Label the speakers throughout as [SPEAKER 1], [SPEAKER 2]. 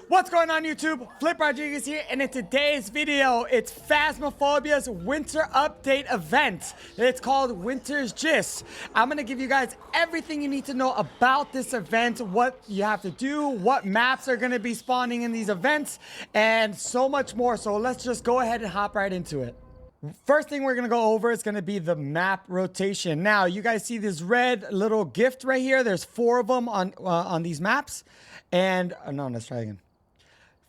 [SPEAKER 1] What's going on YouTube? Flip Rodriguez here, and in today's video, it's Phasmophobia's winter update event. It's called Winter's Gist. I'm gonna give you guys everything you need to know about this event, what you have to do, what maps are gonna be spawning in these events, and so much more. So let's just go ahead and hop right into it. First thing we're gonna go over is gonna be the map rotation. Now, you guys see this red little gift right here. There's 4 of them on these maps. And no, let's try again.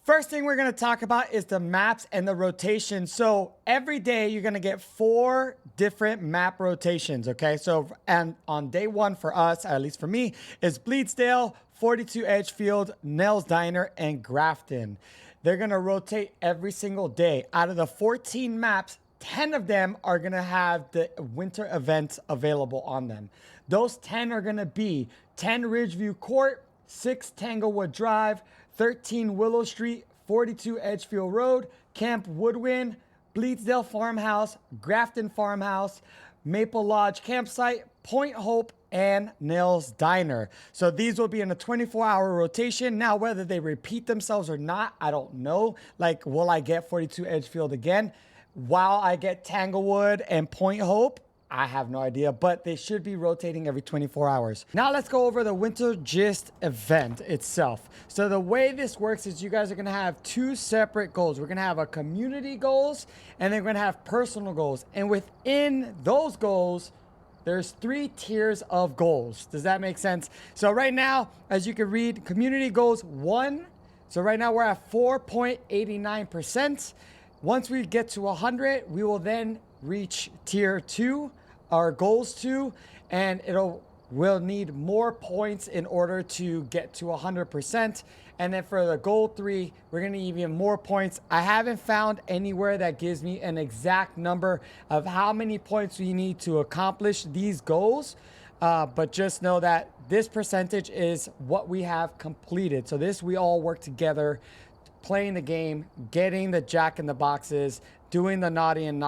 [SPEAKER 1] First thing we're going to talk about is the maps and the rotation. So every day you're going to get 4 different map rotations. Okay. So, and on day 1 for us, at least for me, is Bleedsdale, 42 Edgefield, Nell's Diner, and Grafton. They're going to rotate every single day. Out of the 14 maps, 10 of them are going to have the winter events available on them. Those 10 are going to be 10 Ridgeview Court, 6 Tanglewood Drive, 13 Willow Street, 42 Edgefield Road, Camp Woodwind, Bleedsdale Farmhouse, Grafton Farmhouse, Maple Lodge Campsite, Point Hope, and Nell's Diner. So these will be in a 24-hour rotation. Now, whether they repeat themselves or not, I don't know. Like, will I get 42 Edgefield again? While I get Tanglewood and Point Hope, I have no idea, but they should be rotating every 24 hours. Now let's go over the Winter Gist event itself. So the way this works is you guys are gonna have 2 separate goals. We're gonna have a community goals, and then we're gonna have personal goals. And within those goals, there's 3 tiers of goals. Does that make sense? So right now, as you can read, community goals 1. So right now we're at 4.89%. Once we get to 100, we will then reach tier 2, our goals 2, and we'll need more points in order to get to 100%. And then for the goal 3, we're gonna need even more points. I haven't found anywhere that gives me an exact number of how many points we need to accomplish these goals, but just know that this percentage is what we have completed. So this, we all work together, playing the game, getting the jack in the boxes, doing the naughty and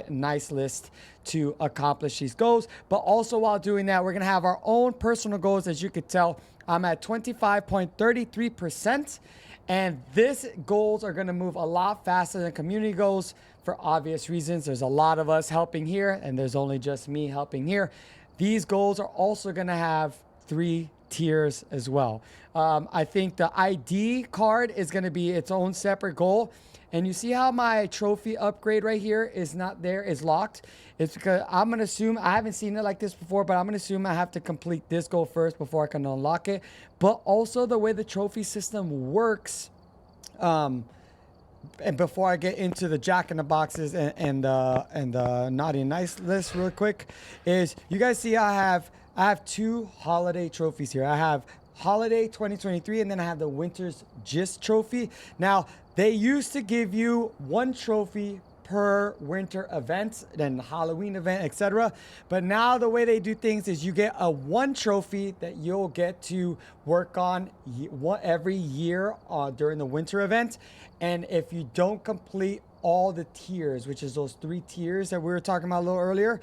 [SPEAKER 1] nice list to accomplish these goals. But also while doing that, we're gonna have our own personal goals. As you could tell, I'm at 25.33%. And these goals are gonna move a lot faster than community goals for obvious reasons. There's a lot of us helping here, and there's only just me helping here. These goals are also gonna have 3 tiers as well. I think the ID card is going to be its own separate goal. And you see how my trophy upgrade right here is not there, is locked? It's because I'm going to assume, I haven't seen it like this before, but I'm going to assume I have to complete this goal first before I can unlock it. But also the way the trophy system works, and before I get into the jack in the boxes and naughty and nice list real quick, is you guys see I have 2 holiday trophies here. I have Holiday 2023, and then I have the Winter's Gist trophy. Now, they used to give you 1 trophy per winter event, then Halloween event, etc. But now the way they do things is you get a 1 trophy that you'll get to work on every year during the winter event. And if you don't complete all the tiers, which is those 3 tiers that we were talking about a little earlier,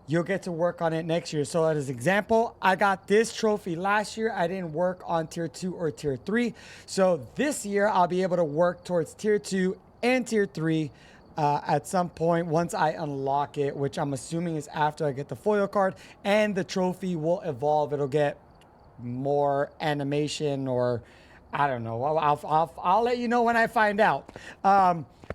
[SPEAKER 1] you'll get to work on it next year. So as an example, I got this trophy last year. I didn't work on tier 2 or tier 3. So this year I'll be able to work towards tier 2 and tier 3 at some point once I unlock it, which I'm assuming is after I get the foil card, and the trophy will evolve. It'll get more animation, or I don't know. I'll let you know when I find out.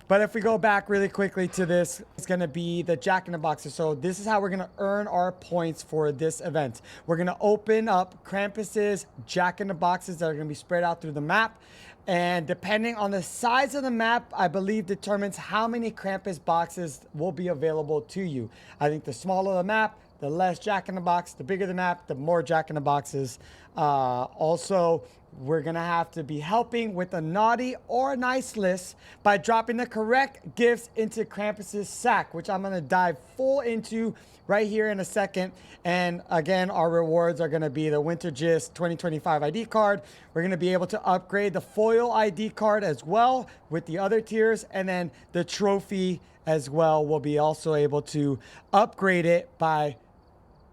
[SPEAKER 1] But if we go back really quickly to this, it's going to be the Jack in the Boxes. So this is how we're going to earn our points for this event. We're going to open up Krampus's Jack in the Boxes that are going to be spread out through the map. And depending on the size of the map, I believe determines how many Krampus boxes will be available to you. I think the smaller the map, the less Jack in the Box. The bigger the map, the more Jack in the Boxes. Also, we're gonna have to be helping with a naughty or nice list by dropping the correct gifts into Krampus's sack, which I'm gonna dive full into right here in a second. And again, our rewards are gonna be the Winter Gist 2025 ID card. We're gonna be able to upgrade the foil ID card as well with the other tiers, and then the trophy as well. We'll be also able to upgrade it by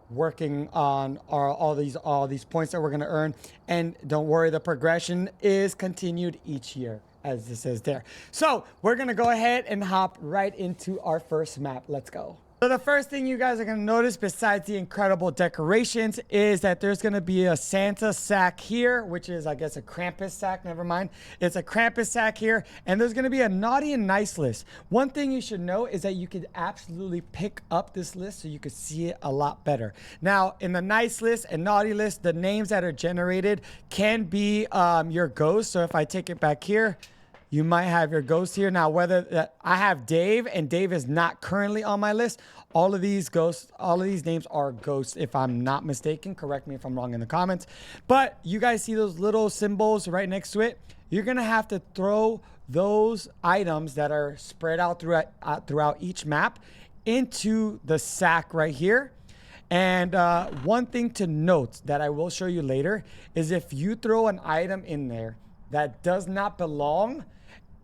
[SPEAKER 1] working on all these points that we're going to earn. And don't worry, the progression is continued each year, as this is there. So we're going to go ahead and hop right into our first map. Let's go. So the first thing you guys are going to notice, besides the incredible decorations, is that there's going to be a Santa sack here, which is, I guess, a Krampus sack. Never mind. It's a Krampus sack here. And there's going to be a naughty and nice list. One thing you should know is that you could absolutely pick up this list so you could see it a lot better. Now, in the nice list and naughty list, the names that are generated can be your ghost. So if I take it back here, you might have your ghost here. Now, whether I have Dave, and Dave is not currently on my list. All of these ghosts, all of these names are ghosts, if I'm not mistaken. Correct me if I'm wrong in the comments. But you guys see those little symbols right next to it? You're going to have to throw those items that are spread out throughout each map into the sack right here. And one thing to note that I will show you later is if you throw an item in there that does not belong,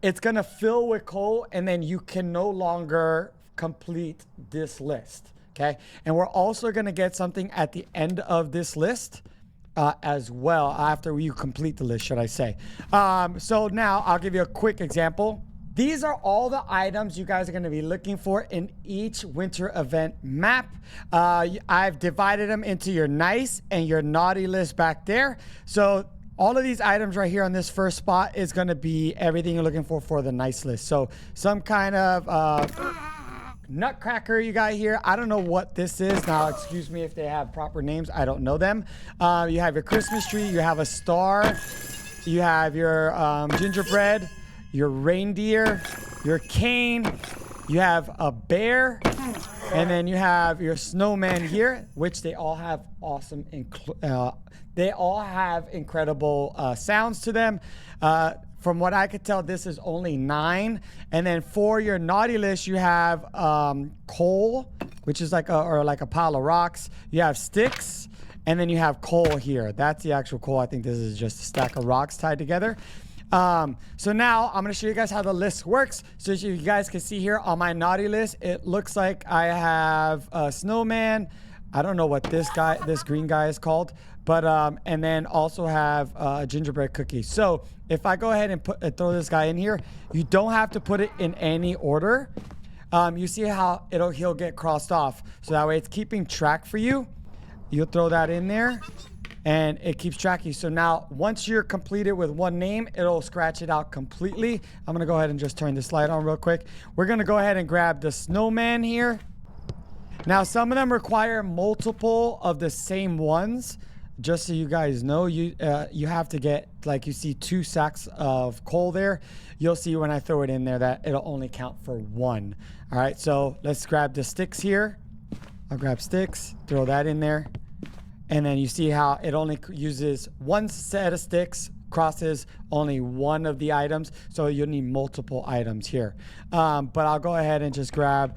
[SPEAKER 1] it's going to fill with coal, and then you can no longer complete this list. Okay. And we're also going to get something at the end of this list as well, after you complete the list, should I say. So now I'll give you a quick example. These are all the items you guys are going to be looking for in each winter event map. I've divided them into your nice and your naughty list back there. So all of these items right here on this first spot is going to be everything you're looking for the nice list. So some kind of nutcracker you got here. I don't know what this is. Now, excuse me if they have proper names. I don't know them. You have your Christmas tree. You have a star. You have your gingerbread, your reindeer, your cane. You have a bear. And then you have your snowman here, which they all have awesome they all have incredible sounds to them. From what I could tell, this is only 9. And then for your naughty list, you have coal, which is like a pile of rocks. You have sticks, and then you have coal here. That's the actual coal. I think this is just a stack of rocks tied together. So now I'm going to show you guys how the list works. So as you guys can see here on my naughty list, it looks like I have a snowman. I don't know what this green guy is called, but, and then also have a gingerbread cookie. So if I go ahead and throw this guy in here, you don't have to put it in any order. You see how he'll get crossed off. So that way it's keeping track for you. You'll throw that in there, and it keeps track of you. So now once you're completed with one name, it'll scratch it out completely. I'm going to go ahead and just turn this light on real quick. We're going to go ahead and grab the snowman here. Now, some of them require multiple of the same ones. Just so you guys know, you have to get, like you see 2 sacks of coal there. You'll see when I throw it in there that it'll only count for 1. All right, so let's grab the sticks here. I'll grab sticks, throw that in there. And then you see how it only uses 1 set of sticks, crosses only 1 of the items. So you'll need multiple items here. But I'll go ahead and just grab,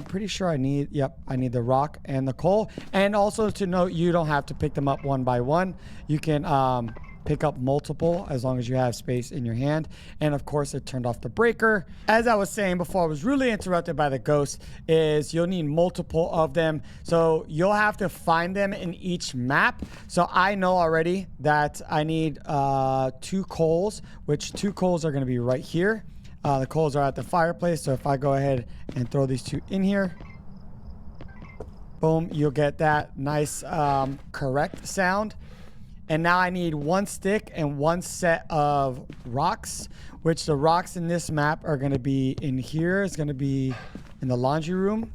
[SPEAKER 1] pretty sure I need the rock and the coal. And also to note, you don't have to pick them up one by one. You can pick up multiple as long as you have space in your hand. And of course, it turned off the breaker. As I was saying before, I was really interrupted by the ghost, is you'll need multiple of them. So you'll have to find them in each map. So I know already that I need 2 coals, which 2 coals are going to be right here. The coals are at the fireplace. So if I go ahead and throw these 2 in here, boom, you'll get that nice correct sound. And now I need 1 stick and 1 set of rocks, which the rocks in this map are going to be in here. It's going to be in the laundry room.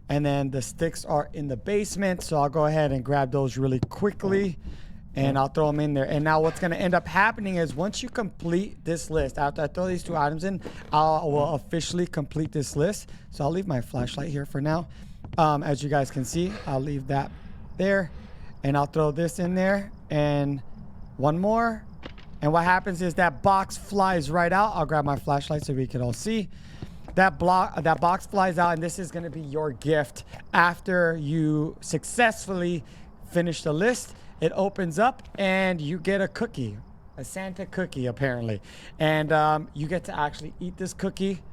[SPEAKER 1] And then the sticks are in the basement. So I'll go ahead and grab those really quickly, and I'll throw them in there. And now what's going to end up happening is once you complete this list, after I throw these 2 items in, I will officially complete this list. So I'll leave my flashlight here for now. As you guys can see, I'll leave that there, and I'll throw this in there. And 1 more, and what happens is that box flies right out. I'll grab my flashlight so we can all see. That box flies out, and this is going to be your gift after you successfully finish the list. It opens up, and you get a cookie, a Santa cookie apparently, and you get to actually eat this cookie.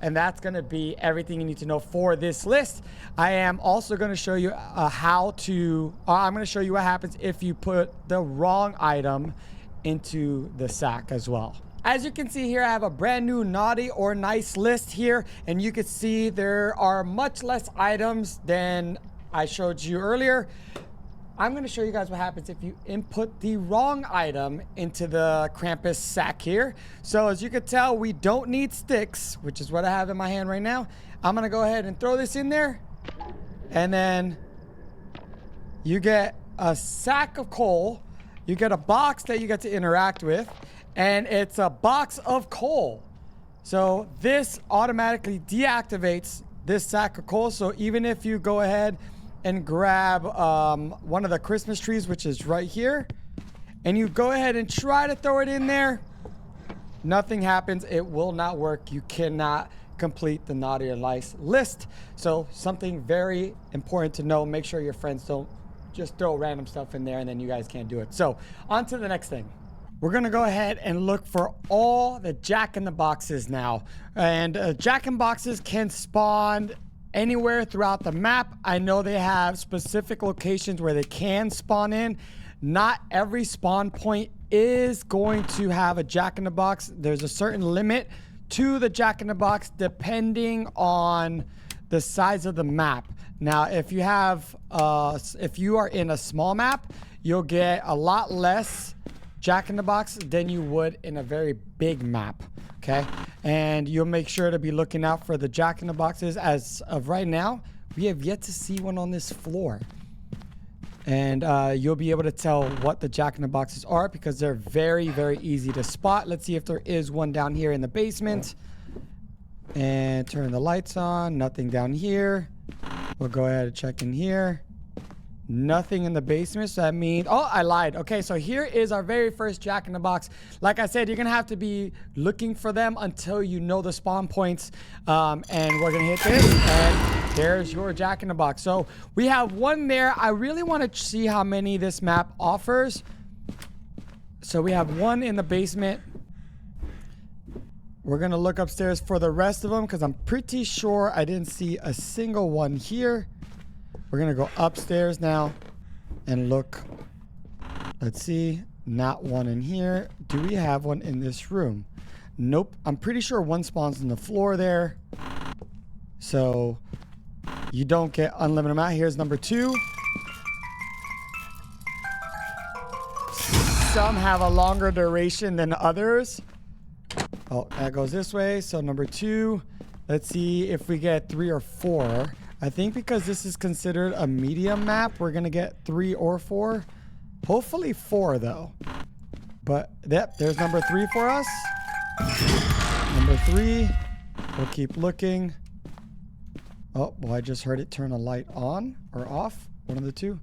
[SPEAKER 1] And that's going to be everything you need to know for this list. I am also going to show you I'm going to show you what happens if you put the wrong item into the sack as well. As you can see here, I have a brand new naughty or nice list here, and you can see there are much less items than I showed you earlier. I'm going to show you guys what happens if you input the wrong item into the Krampus sack here. So as you can tell, we don't need sticks, which is what I have in my hand right now. I'm going to go ahead and throw this in there, and then you get a sack of coal. You get a box that you get to interact with, and it's a box of coal. So this automatically deactivates this sack of coal. So even if you go ahead and grab one of the Christmas trees, which is right here, and you go ahead and try to throw it in there, nothing happens. It will not work. You cannot complete the naughty or nice list. So something very important to know. Make sure your friends don't just throw random stuff in there and then you guys can't do it. So on to the next thing. We're gonna go ahead and look for all the Jack-in-the-Boxes now. And Jack-in-Boxes can spawn anywhere throughout the map. I know they have specific locations where they can spawn in. Not every spawn point is going to have a Jack-in-the-Box. There's a certain limit to the Jack-in-the-Box depending on the size of the map. Now, if you are in a small map, you'll get a lot less Jack-in-the-Box than you would in a very big map, okay? And you'll make sure to be looking out for the Jack-in-the-Boxes. As of right now, we have yet to see one on this floor. And you'll be able to tell what the Jack-in-the-Boxes are because they're very, very easy to spot. Let's see if there is one down here in the basement. And turn the lights on. Nothing down here. We'll go ahead and check in here. Nothing in the basement, so that means... Oh, I lied. Okay, so here is our very first Jack-in-the-Box. Like I said, you're going to have to be looking for them until you know the spawn points. And we're going to hit this, and there's your Jack-in-the-Box. So we have one there. I really want to see how many this map offers. So we have one in the basement. We're going to look upstairs for the rest of them because I'm pretty sure I didn't see a single one here. We're going to go upstairs now and look. Let's see. Not one in here. Do we have one in this room? Nope. I'm pretty sure one spawns on the floor there. So you don't get unlimited amount. Here's number 2. Some have a longer duration than others. Oh, that goes this way. So number 2. Let's see if we get 3 or 4. I think because this is considered a medium map, we're going to get 3 or 4. Hopefully 4, though. But, yep, there's number 3 for us. Number 3. We'll keep looking. Oh, well, I just heard it turn a light on or off. One of the two.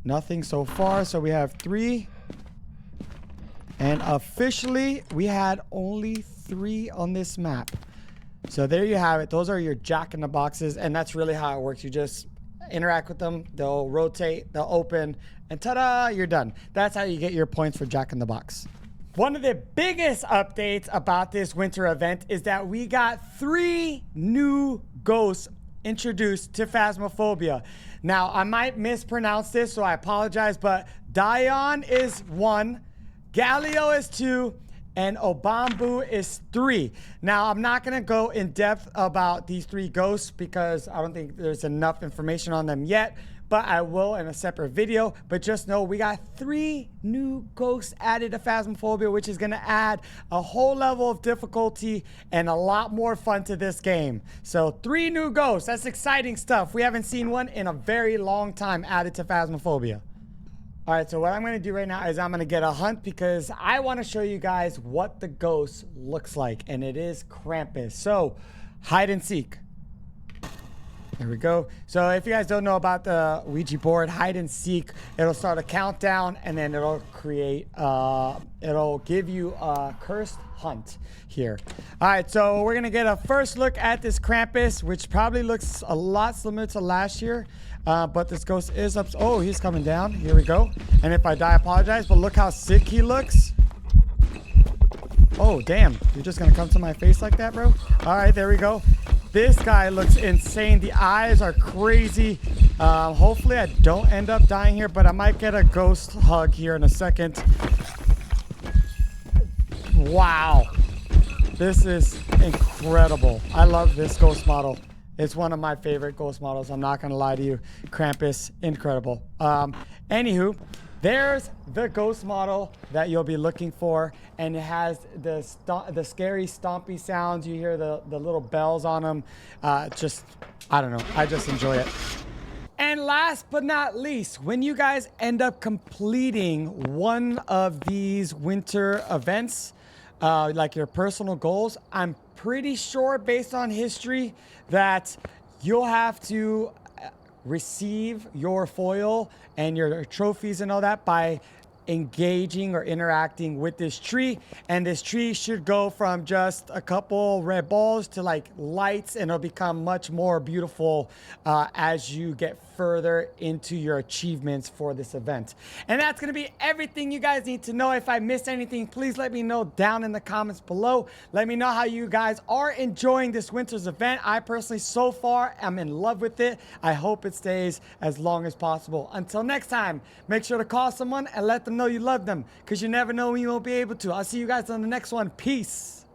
[SPEAKER 1] Nothing so far. So we have 3. And officially, we had only 3 on this map. So there you have it. Those are your Jack-in-the-Boxes, and that's really how it works. You just interact with them. They'll rotate, they'll open, and ta-da, you're done. That's how you get your points for Jack-in-the-Box. One of the biggest updates about this winter event is that we got 3 new ghosts introduced to Phasmophobia. Now, I might mispronounce this, so I apologize, but Dion is 1, Galileo is 2, and Obambu is 3. Now, I'm not going to go in depth about these 3 ghosts because I don't think there's enough information on them yet, but I will in a separate video. But just know we got 3 new ghosts added to Phasmophobia, which is going to add a whole level of difficulty and a lot more fun to this game. So 3 new ghosts. That's exciting stuff. We haven't seen one in a very long time added to Phasmophobia. All right, so what I'm going to do right now is I'm going to get a hunt because I want to show you guys what the ghost looks like, and it is Krampus. So, hide and seek. There we go. So, if you guys don't know about the Ouija board, hide and seek, it'll start a countdown, and then it'll create, it'll give you a cursed hunt here. All right, so we're going to get a first look at this Krampus, which probably looks a lot similar to last year. But this ghost is up. Oh, he's coming down. Here we go. And if I die, I apologize. But look how sick he looks. Oh, damn. You're just gonna come to my face like that, bro? All right, there we go. This guy looks insane. The eyes are crazy. Hopefully I don't end up dying here, but I might get a ghost hug here in a second. Wow. This is incredible. I love this ghost model. It's one of my favorite ghost models. I'm not gonna lie to you. Krampus, incredible. Anywho, there's the ghost model that you'll be looking for, and it has the scary stompy sounds. You hear the little bells on them. I don't know. I just enjoy it. And last but not least, when you guys end up completing one of these winter events, like your personal goals, I'm pretty sure based on history that you'll have to receive your foil and your trophies and all that by engaging or interacting with this tree. And this tree should go from just a couple red balls to like lights, and it'll become much more beautiful as you get further into your achievements for this event. And that's going to be everything you guys need to know. If I missed anything, please let me know down in the comments below. Let me know how you guys are enjoying this winter's event. I personally, so far, am in love with it. I hope it stays as long as possible. Until next time, make sure to call someone and let them know you love them, because you never know when you won't be able to. I'll see you guys on the next one. Peace.